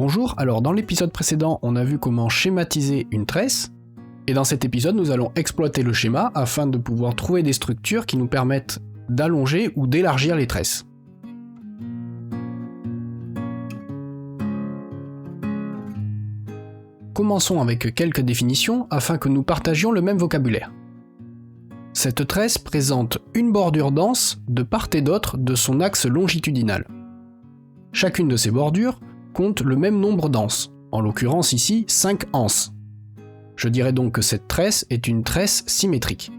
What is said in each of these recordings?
Bonjour, alors dans l'épisode précédent, on a vu comment schématiser une tresse, et dans cet épisode, nous allons exploiter le schéma afin de pouvoir trouver des structures qui nous permettent d'allonger ou d'élargir les tresses. Commençons avec quelques définitions afin que nous partagions le même vocabulaire. Cette tresse présente une bordure dense de part et d'autre de son axe longitudinal. Chacune de ces bordures compte le même nombre d'anses, en l'occurrence ici 5 anses. Je dirais donc que cette tresse est une tresse symétrique.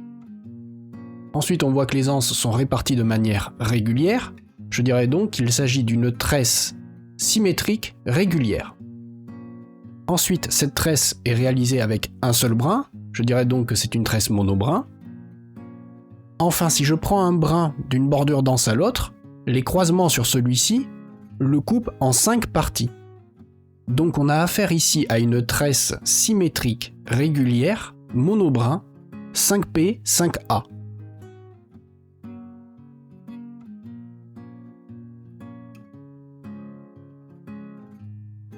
Ensuite, on voit que les anses sont réparties de manière régulière, je dirais donc qu'il s'agit d'une tresse symétrique régulière. Ensuite, cette tresse est réalisée avec un seul brin, je dirais donc que c'est une tresse monobrin. Enfin, si je prends un brin d'une bordure dense à l'autre, les croisements sur celui-ci le coupent en 5 parties. Donc on a affaire ici à une tresse symétrique régulière, monobrin, 5P, 5A.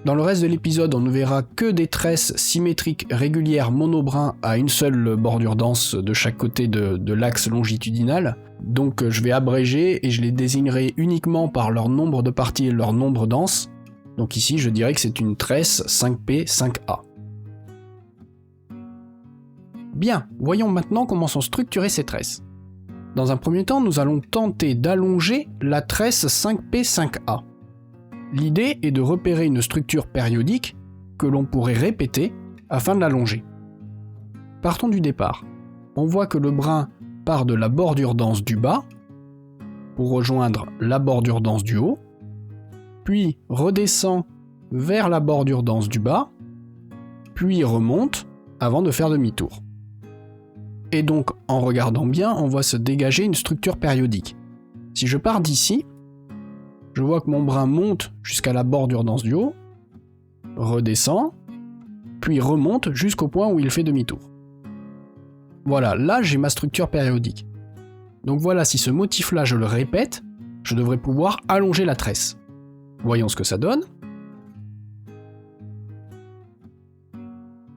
Dans le reste de l'épisode, on ne verra que des tresses symétriques régulières monobrin à une seule bordure dense de chaque côté de l'axe longitudinal. Donc je vais abréger et je les désignerai uniquement par leur nombre de parties et leur nombre dense. Donc ici, je dirais que c'est une tresse 5P, 5A. Bien, voyons maintenant comment sont structurées ces tresses. Dans un premier temps, nous allons tenter d'allonger la tresse 5P, 5A. L'idée est de repérer une structure périodique que l'on pourrait répéter afin de l'allonger. Partons du départ. On voit que le brin part de la bordure dense du bas pour rejoindre la bordure dense du haut, puis redescend vers la bordure dense du bas, puis remonte avant de faire demi-tour. Et donc, en regardant bien, on voit se dégager une structure périodique. Si je pars d'ici, je vois que mon brin monte jusqu'à la bordure dense du haut, redescend, puis remonte jusqu'au point où il fait demi-tour. Voilà, là j'ai ma structure périodique. Donc voilà, si ce motif-là je le répète, je devrais pouvoir allonger la tresse. Voyons ce que ça donne.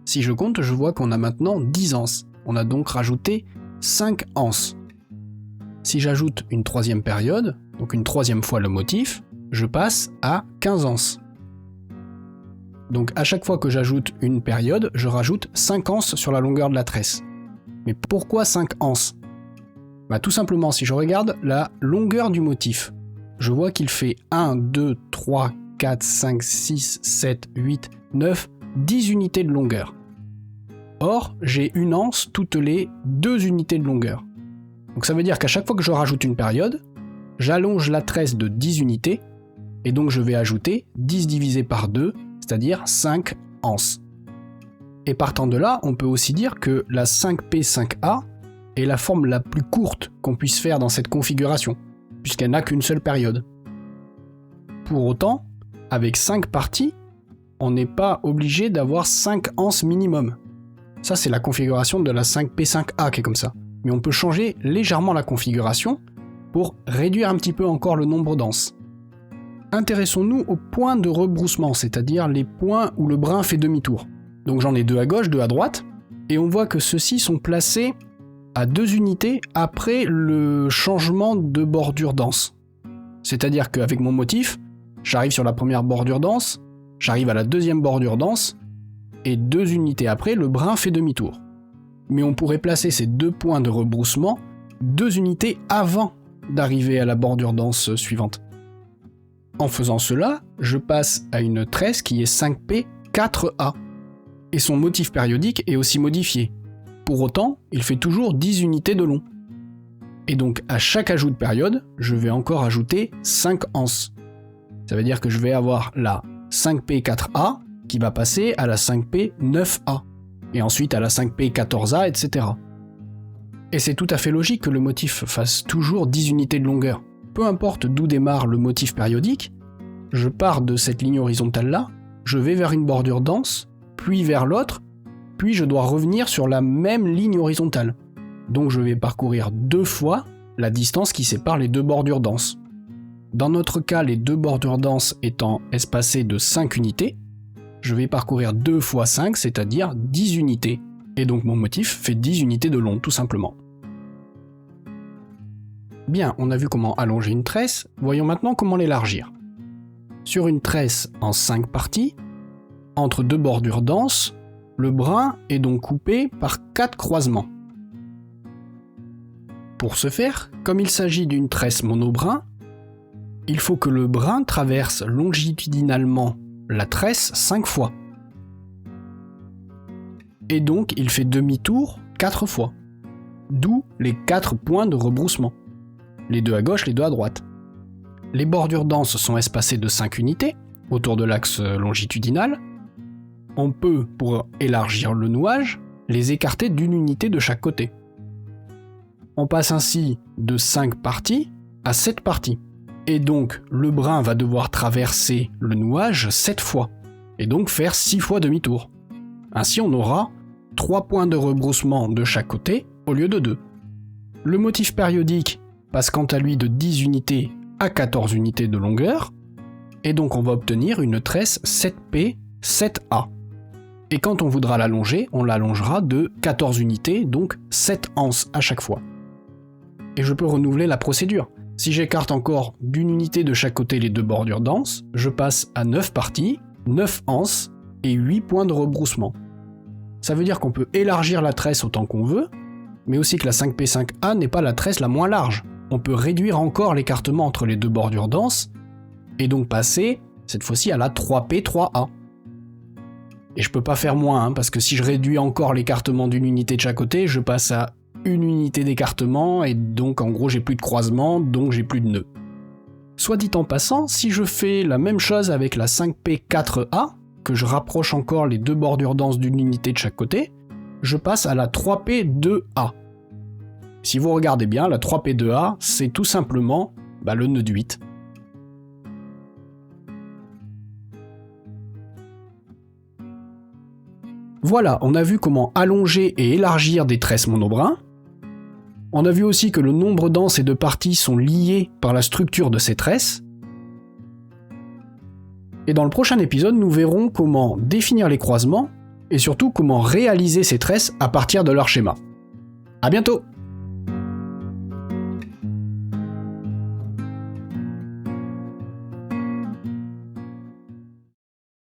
Si je compte, je vois qu'on a maintenant 10 anses. On a donc rajouté 5 anses. Si j'ajoute une troisième période, donc une troisième fois le motif, je passe à 15 anses. Donc à chaque fois que j'ajoute une période, je rajoute 5 anses sur la longueur de la tresse. Mais pourquoi 5 anses ? Tout simplement, si je regarde la longueur du motif, je vois qu'il fait 1, 2, 3, 4, 5, 6, 7, 8, 9, 10 unités de longueur. Or, j'ai une anse toutes les 2 unités de longueur. Donc ça veut dire qu'à chaque fois que je rajoute une période, j'allonge la tresse de 10 unités, et donc je vais ajouter 10 divisé par 2, c'est-à-dire 5 anses. Et partant de là, on peut aussi dire que la 5P, 5A est la forme la plus courte qu'on puisse faire dans cette configuration, puisqu'elle n'a qu'une seule période. Pour autant, avec 5 parties, on n'est pas obligé d'avoir 5 anses minimum. Ça, c'est la configuration de la 5P, 5A qui est comme ça. Mais on peut changer légèrement la configuration pour réduire un petit peu encore le nombre d'anses. Intéressons-nous aux points de rebroussement, c'est-à-dire les points où le brin fait demi-tour. Donc j'en ai 2 à gauche, 2 à droite, et on voit que ceux-ci sont placés à 2 unités après le changement de bordure dense. C'est-à-dire qu'avec mon motif, j'arrive sur la première bordure dense, j'arrive à la deuxième bordure dense, et 2 unités après, le brin fait demi-tour. Mais on pourrait placer ces 2 points de rebroussement 2 unités avant d'arriver à la bordure dense suivante. En faisant cela, je passe à une tresse qui est 5P 4A, et son motif périodique est aussi modifié. Pour autant, il fait toujours 10 unités de long. Et donc à chaque ajout de période, je vais encore ajouter 5 anses. Ça veut dire que je vais avoir la 5P 4A qui va passer à la 5P 9A. Et ensuite à la 5P 14A, etc. Et c'est tout à fait logique que le motif fasse toujours 10 unités de longueur. Peu importe d'où démarre le motif périodique, je pars de cette ligne horizontale-là, je vais vers une bordure dense, puis vers l'autre, puis je dois revenir sur la même ligne horizontale. Donc je vais parcourir 2 fois la distance qui sépare les 2 bordures denses. Dans notre cas, les deux bordures denses étant espacées de 5 unités, je vais parcourir 2 fois 5, c'est-à-dire 10 unités. Et donc mon motif fait 10 unités de long, tout simplement. Bien, on a vu comment allonger une tresse, voyons maintenant comment l'élargir. Sur une tresse en 5 parties, entre deux bordures denses, le brin est donc coupé par 4 croisements. Pour ce faire, comme il s'agit d'une tresse monobrin, il faut que le brin traverse longitudinalement la tresse 5 fois. Et donc il fait demi-tour 4 fois. D'où les 4 points de rebroussement. Les deux à gauche, les deux à droite. Les bordures denses sont espacées de 5 unités, autour de l'axe longitudinal. On peut, pour élargir le nouage, les écarter d'une unité de chaque côté. On passe ainsi de 5 parties à 7 parties. Et donc, le brin va devoir traverser le nouage 7 fois, et donc faire 6 fois demi-tour. Ainsi, on aura 3 points de rebroussement de chaque côté, au lieu de 2. Le motif périodique passe quant à lui de 10 unités à 14 unités de longueur, et donc on va obtenir une tresse 7P, 7A. Et quand on voudra l'allonger, on l'allongera de 14 unités, donc 7 anses à chaque fois. Et je peux renouveler la procédure. Si j'écarte encore d'une unité de chaque côté les deux bordures denses, je passe à 9 parties, 9 anses et 8 points de rebroussement. Ça veut dire qu'on peut élargir la tresse autant qu'on veut, mais aussi que la 5P5A n'est pas la tresse la moins large. On peut réduire encore l'écartement entre les deux bordures denses, et donc passer, cette fois-ci, à la 3P3A. Et je peux pas faire moins, parce que si je réduis encore l'écartement d'une unité de chaque côté, je passe à une unité d'écartement, et donc en gros j'ai plus de croisement, donc j'ai plus de nœuds. Soit dit en passant, si je fais la même chose avec la 5P4A, que je rapproche encore les deux bordures denses d'une unité de chaque côté, je passe à la 3P2A. Si vous regardez bien, la 3P2A, c'est tout simplement le nœud de 8. Voilà, on a vu comment allonger et élargir des tresses monobrins. On a vu aussi que le nombre d'anses et de parties sont liés par la structure de ces tresses. Et dans le prochain épisode, nous verrons comment définir les croisements et surtout comment réaliser ces tresses à partir de leur schéma. À bientôt!